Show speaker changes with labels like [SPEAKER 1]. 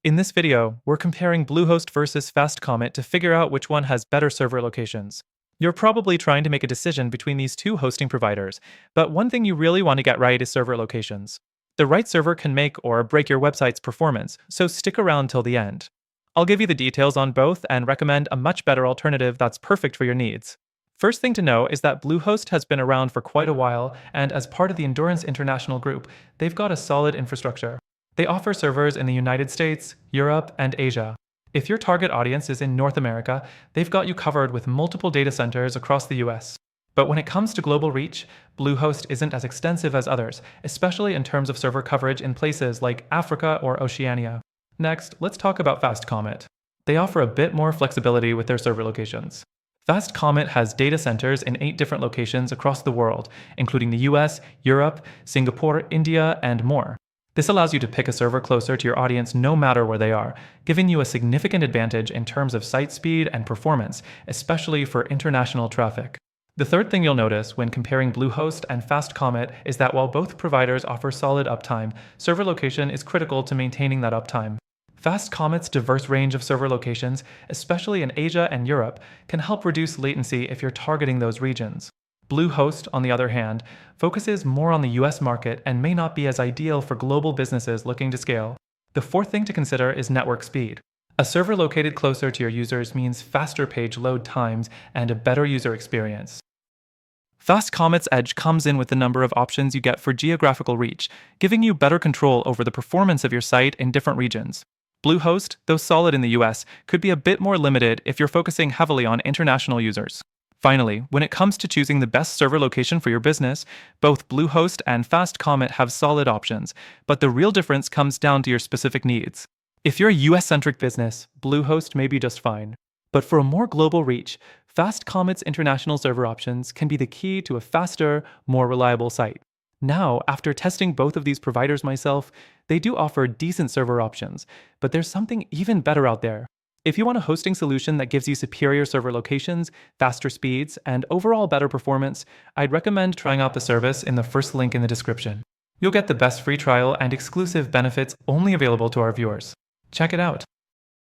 [SPEAKER 1] In this video, we're comparing Bluehost versus FastComet to figure out which one has better server locations. You're probably trying to make a decision between these two hosting providers, but one thing you really want to get right is server locations. The right server can make or break your website's performance, so stick around till the end. I'll give you the details on both and recommend a much better alternative that's perfect for your needs. First thing to know is that Bluehost has been around for quite a while, and as part of the Endurance International group, they've got a solid infrastructure. They offer servers in the United States, Europe, and Asia. If your target audience is in North America, they've got you covered with multiple data centers across the US. But when it comes to global reach, Bluehost isn't as extensive as others, especially in terms of server coverage in places like Africa or Oceania. Next, let's talk about FastComet. They offer a bit more flexibility with their server locations. FastComet has data centers in 8 different locations across the world, including the US, Europe, Singapore, India, and more. This allows you to pick a server closer to your audience no matter where they are, giving you a significant advantage in terms of site speed and performance, especially for international traffic. The third thing you'll notice when comparing Bluehost and FastComet is that while both providers offer solid uptime, server location is critical to maintaining that uptime. FastComet's diverse range of server locations, especially in Asia and Europe, can help reduce latency if you're targeting those regions. Bluehost, on the other hand, focuses more on the US market and may not be as ideal for global businesses looking to scale. The fourth thing to consider is network speed. A server located closer to your users means faster page load times and a better user experience. FastComet's edge comes in with the number of options you get for geographical reach, giving you better control over the performance of your site in different regions. Bluehost, though solid in the US, could be a bit more limited if you're focusing heavily on international users. Finally, when it comes to choosing the best server location for your business, both Bluehost and FastComet have solid options, but the real difference comes down to your specific needs. If you're a US-centric business, Bluehost may be just fine. But for a more global reach, FastComet's international server options can be the key to a faster, more reliable site. Now, after testing both of these providers myself, they do offer decent server options, but there's something even better out there. If you want a hosting solution that gives you superior server locations, faster speeds, and overall better performance, I'd recommend trying out the service in the first link in the description. You'll get the best free trial and exclusive benefits only available to our viewers. Check it out.